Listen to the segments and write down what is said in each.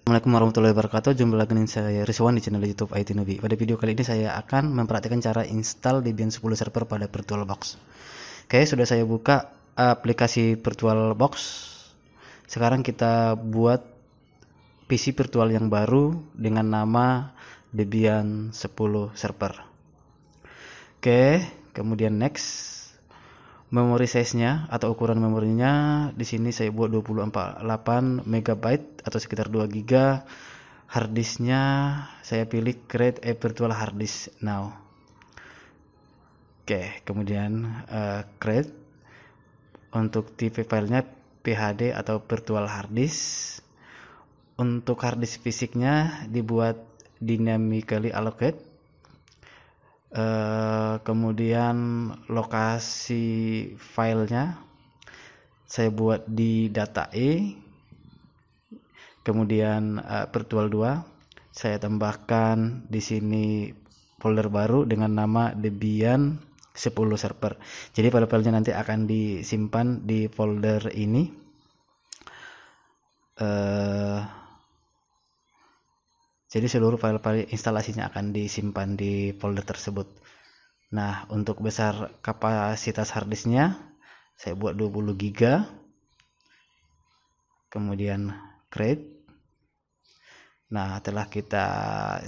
Assalamualaikum warahmatullahi wabarakatuh. Jumpa lagi dengan saya Rizwan di channel YouTube IT Nubi. Pada video kali ini saya akan mempraktikkan cara install Debian 10 server pada VirtualBox. Oke, sudah saya buka aplikasi VirtualBox. Sekarang kita buat PC virtual yang baru dengan nama Debian 10 server. Oke, kemudian next. Memori size-nya atau ukuran memorinya di sini saya buat 28 MB atau sekitar 2 GB. Hard disk-nya saya pilih create a virtual hard disk now. Oke, kemudian create. Untuk tipe filenya PHD atau virtual hard disk. Untuk hard disk fisiknya dibuat dynamically allocate. Kemudian lokasi filenya saya buat di data E. Kemudian virtual 2 saya tambahkan di sini folder baru dengan nama Debian 10 server. Jadi pada filenya nanti akan disimpan di folder ini. Jadi seluruh file-file instalasinya akan disimpan di folder tersebut. Nah, untuk besar kapasitas harddisknya saya buat 20 GB. Kemudian create. Nah, telah kita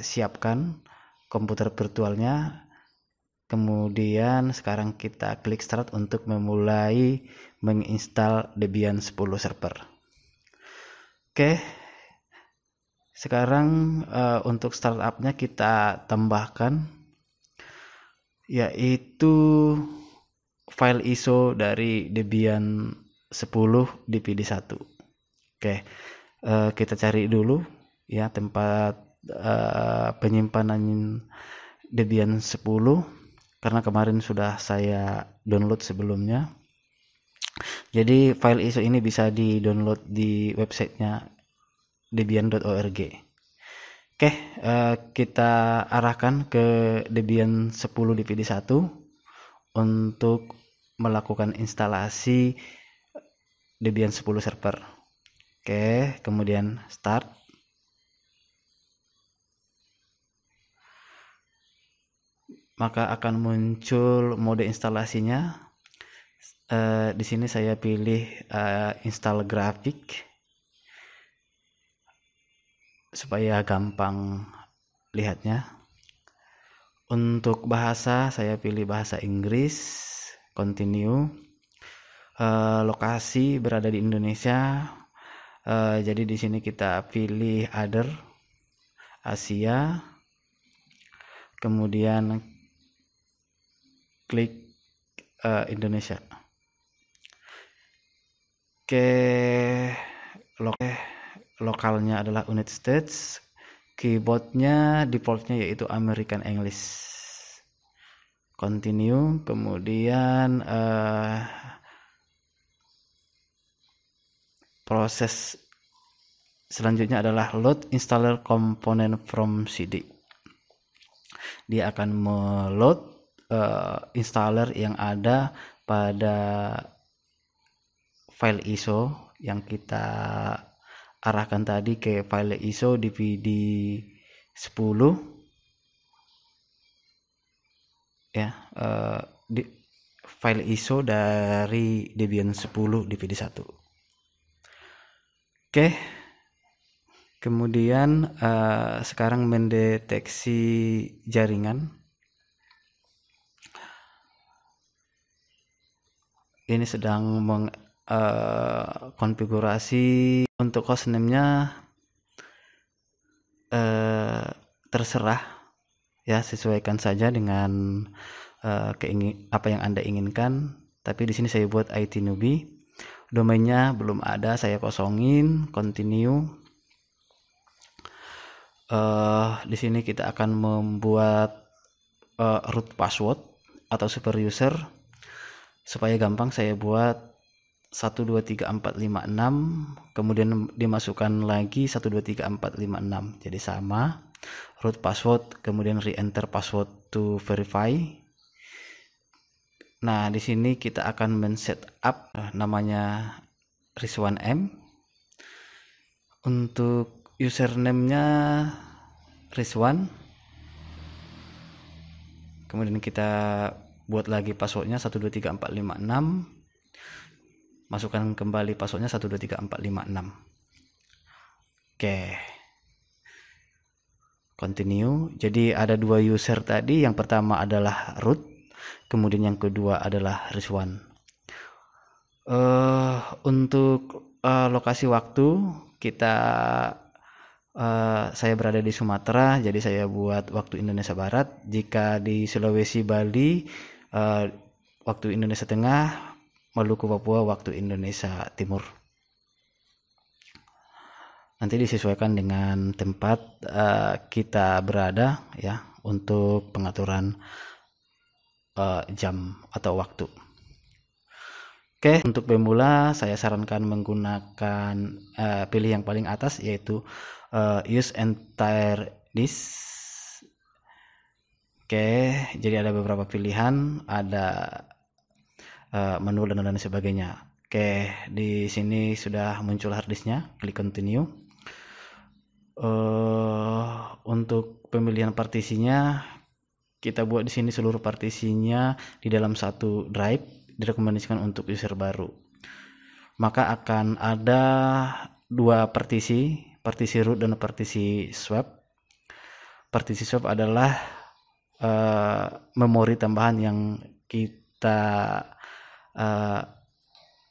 siapkan komputer virtualnya. Kemudian sekarang kita klik start untuk memulai menginstal Debian 10 server. Oke. Sekarang untuk startupnya kita tambahkan yaitu file ISO dari Debian 10 DPD1. Oke, kita cari dulu ya tempat penyimpanan Debian 10 karena kemarin sudah saya download sebelumnya. Jadi file ISO ini bisa di-download di websitenya debian.org. Oke, kita arahkan ke Debian 10 DPD1 untuk melakukan instalasi Debian 10 server. Oke, kemudian start. Maka akan muncul mode instalasinya. Di sini saya pilih install grafik supaya gampang lihatnya. Untuk bahasa saya pilih bahasa Inggris, continue. Lokasi berada di Indonesia. Jadi di sini kita pilih other, Asia. Kemudian klik Indonesia. Oke, lokalnya adalah United States. Keyboardnya defaultnya yaitu American English. Continue. Kemudian proses selanjutnya adalah load installer component from CD. Dia akan meload installer yang ada pada file ISO yang kita arahkan tadi ke file ISO DVD 10 ya, file ISO dari Debian 10 DVD 1. Oke, kemudian sekarang mendeteksi jaringan. Ini sedang konfigurasi. Untuk hostname-nya terserah ya, sesuaikan saja dengan apa yang Anda inginkan. Tapi di sini saya buat IT Nubi. Domainnya belum ada, saya kosongin. Continue. Di sini kita akan membuat root password atau super user. Supaya gampang saya buat 123456, kemudian dimasukkan lagi 123456. Jadi sama root password, kemudian re-enter password to verify. Nah, di sini kita akan men-set up namanya Rizwan M. Untuk username-nya Rizwan, kemudian kita buat lagi passwordnya 123456, masukkan kembali passwordnya 123456. Oke, continue. Jadi ada dua user tadi, yang pertama adalah root, kemudian yang kedua adalah Rizwan. Untuk lokasi waktu kita, saya berada di Sumatera, jadi saya buat waktu Indonesia Barat. Jika di Sulawesi, Bali, waktu Indonesia Tengah, Maluku, Papua, waktu Indonesia Timur. Nanti disesuaikan dengan tempat kita berada ya, untuk pengaturan jam atau waktu. Oke, untuk pemula saya sarankan menggunakan pilih yang paling atas, yaitu use entire disk. Oke, jadi ada beberapa pilihan, ada menu dan lain sebagainya. Oke, di sini sudah muncul harddisknya, klik continue. Untuk pemilihan partisinya, kita buat di sini seluruh partisinya di dalam satu drive, direkomendasikan untuk user baru. Maka akan ada dua partisi root dan partisi swap. Partisi swap adalah memori tambahan yang kita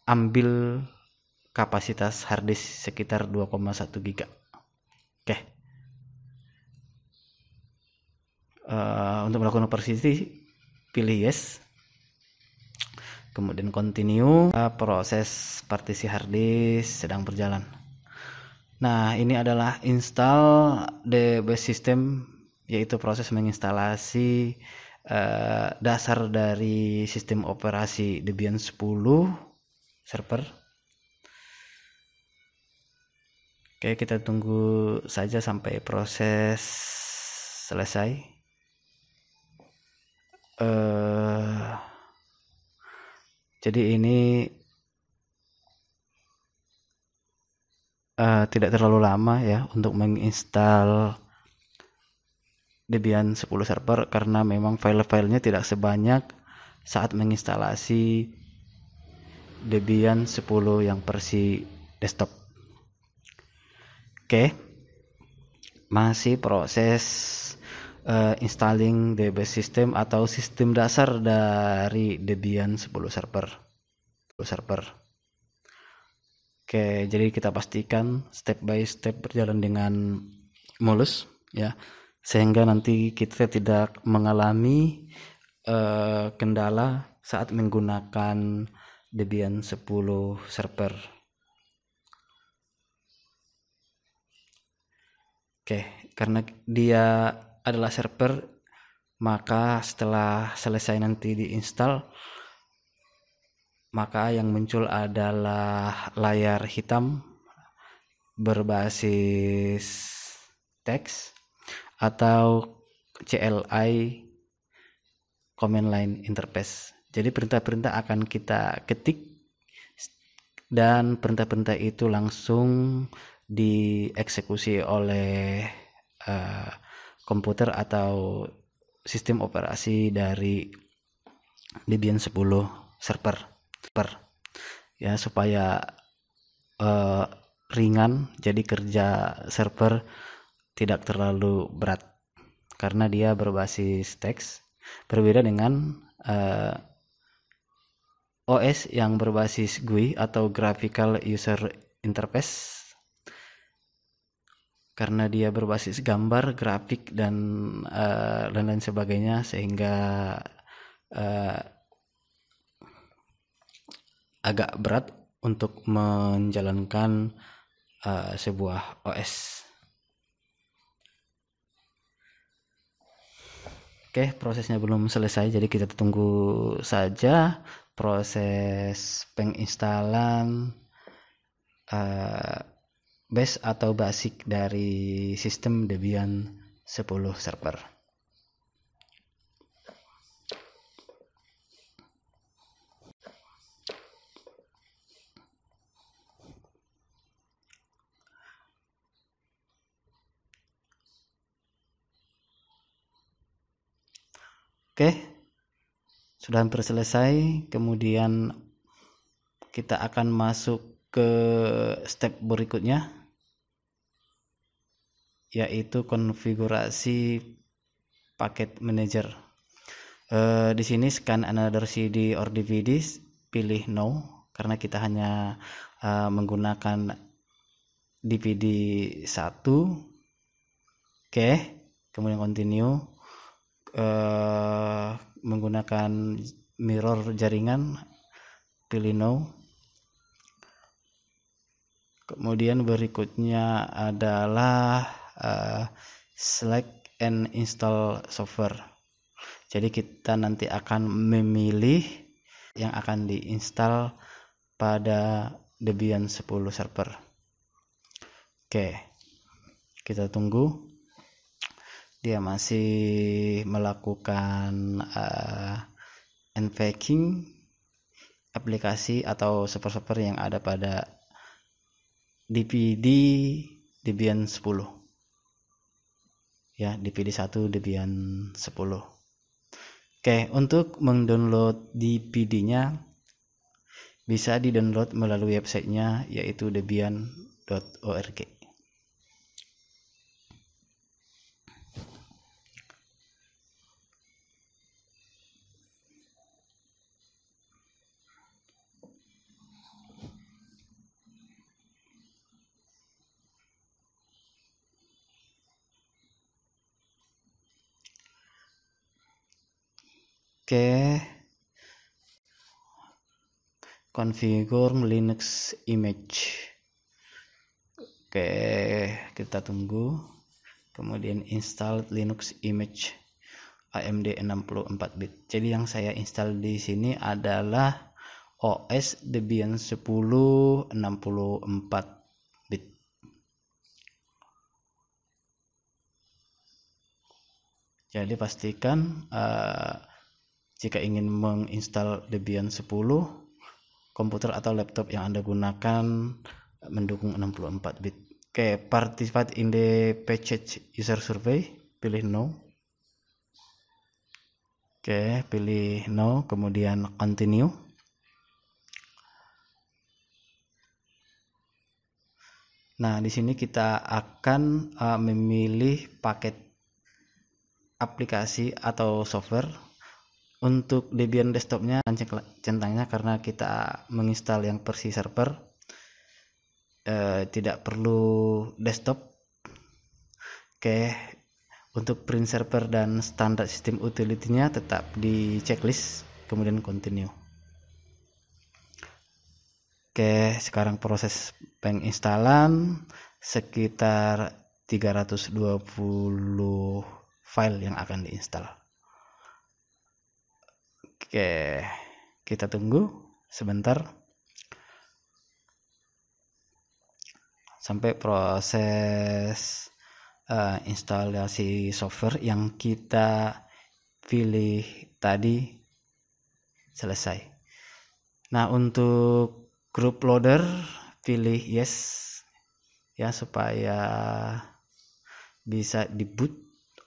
ambil kapasitas harddisk sekitar 2,1 GB. Oke. Untuk melakukan partisi, pilih yes, kemudian continue. Proses partisi harddisk sedang berjalan. Nah, ini adalah install the base system, yaitu proses menginstalasi dasar dari sistem operasi Debian 10 server. Oke, kita tunggu saja sampai proses selesai. Jadi ini tidak terlalu lama ya untuk menginstal Debian 10 server, karena memang file-filenya tidak sebanyak saat menginstalasi Debian 10 yang versi desktop. Oke, masih proses installing the base system atau sistem dasar dari Debian 10 server. Oke, jadi kita pastikan step by step berjalan dengan mulus ya, sehingga nanti kita tidak mengalami kendala saat menggunakan Debian 10 server. Oke, karena dia adalah server, maka setelah selesai nanti diinstal, maka yang muncul adalah layar hitam berbasis teks atau CLI, command line interface. Jadi perintah-perintah akan kita ketik dan perintah-perintah itu langsung dieksekusi oleh komputer atau sistem operasi dari Debian 10 server ya, supaya ringan, jadi kerja server tidak terlalu berat karena dia berbasis teks, berbeda dengan OS yang berbasis GUI atau Graphical User Interface, karena dia berbasis gambar, grafik, dan lain-lain sebagainya, sehingga agak berat untuk menjalankan sebuah OS. Oke, prosesnya belum selesai, jadi kita tunggu saja proses penginstalan base atau basic dari sistem Debian 10 server. Oke, sudah hampir selesai. Kemudian kita akan masuk ke step berikutnya, yaitu konfigurasi paket manager. Di sini scan another CD or DVD, pilih no karena kita hanya menggunakan DVD 1. Oke, kemudian continue. Menggunakan mirror jaringan, pilih no. Kemudian berikutnya adalah select and install software. Jadi kita nanti akan memilih yang akan diinstal pada Debian 10 server. Oke, kita tunggu. Dia masih melakukan unpacking aplikasi atau server-server yang ada pada DVD Debian 10. Ya, DVD 1 Debian 10. Oke, untuk mendownload DVD-nya bisa di-download melalui websitenya, yaitu debian.org. Oke, configure Linux image. Oke, kita tunggu. Kemudian install Linux image AMD 64 bit. Jadi yang saya install di sini adalah OS Debian 10 64 bit. Jadi pastikan jika ingin menginstal Debian 10, komputer atau laptop yang Anda gunakan mendukung 64 bit. Oke, participate in the package user survey, pilih no. Oke, pilih no, kemudian continue. Nah, di sini kita akan memilih paket aplikasi atau software. Untuk Debian desktopnya centangnya karena kita menginstal yang versi server, tidak perlu desktop. Oke, untuk print server dan standar sistem utility-nya tetap di checklist, kemudian continue. Oke, sekarang proses penginstalan sekitar 320 file yang akan diinstal. Oke, kita tunggu sebentar sampai proses instalasi software yang kita pilih tadi selesai. Nah, untuk group loader pilih yes ya, supaya bisa diboot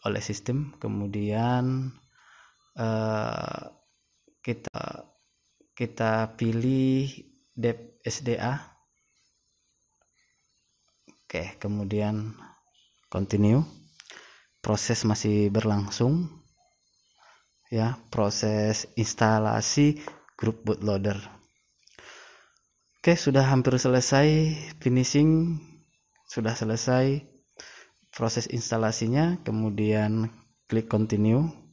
oleh sistem. Kemudian kita pilih dep SDA. Oke, kemudian continue. Proses masih berlangsung ya, proses instalasi grup bootloader. Oke, sudah hampir selesai, finishing, sudah selesai proses instalasinya. Kemudian klik continue.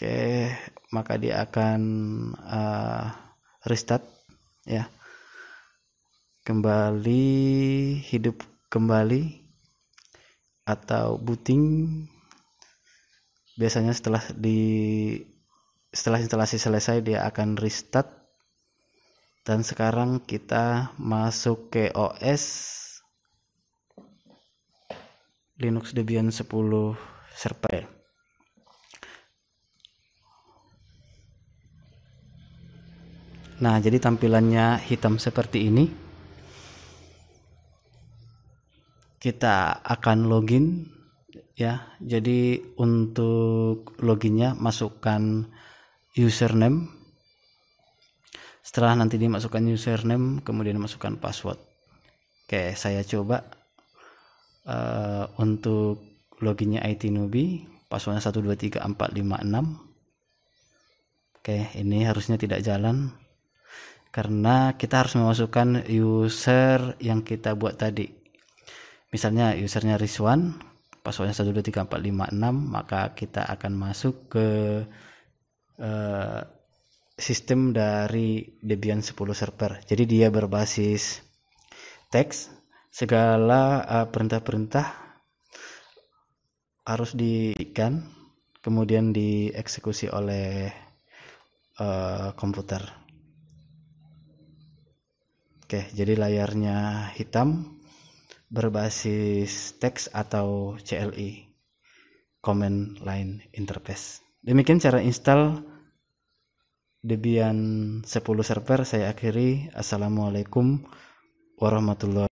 Oke, maka dia akan restart ya, kembali hidup kembali atau booting. Biasanya setelah instalasi selesai dia akan restart. Dan sekarang kita masuk ke OS Linux Debian 10 server. Nah, jadi tampilannya hitam seperti ini. kita akan login ya. Jadi untuk loginnya masukkan username. Setelah nanti dimasukkan username, kemudian masukkan password. Oke, saya coba untuk loginnya IT Newbie, passwordnya 123456. Oke, ini harusnya tidak jalan karena kita harus memasukkan user yang kita buat tadi. Misalnya usernya Rizwan, passwordnya 123456, maka kita akan masuk ke sistem dari Debian 10 server. Jadi dia berbasis teks, segala perintah-perintah harus diikan, kemudian dieksekusi oleh komputer. Oke, jadi layarnya hitam, berbasis teks atau CLI, Command Line Interface. Demikian cara install Debian 10 server. Saya akhiri. Assalamualaikum warahmatullahi wabarakatuh.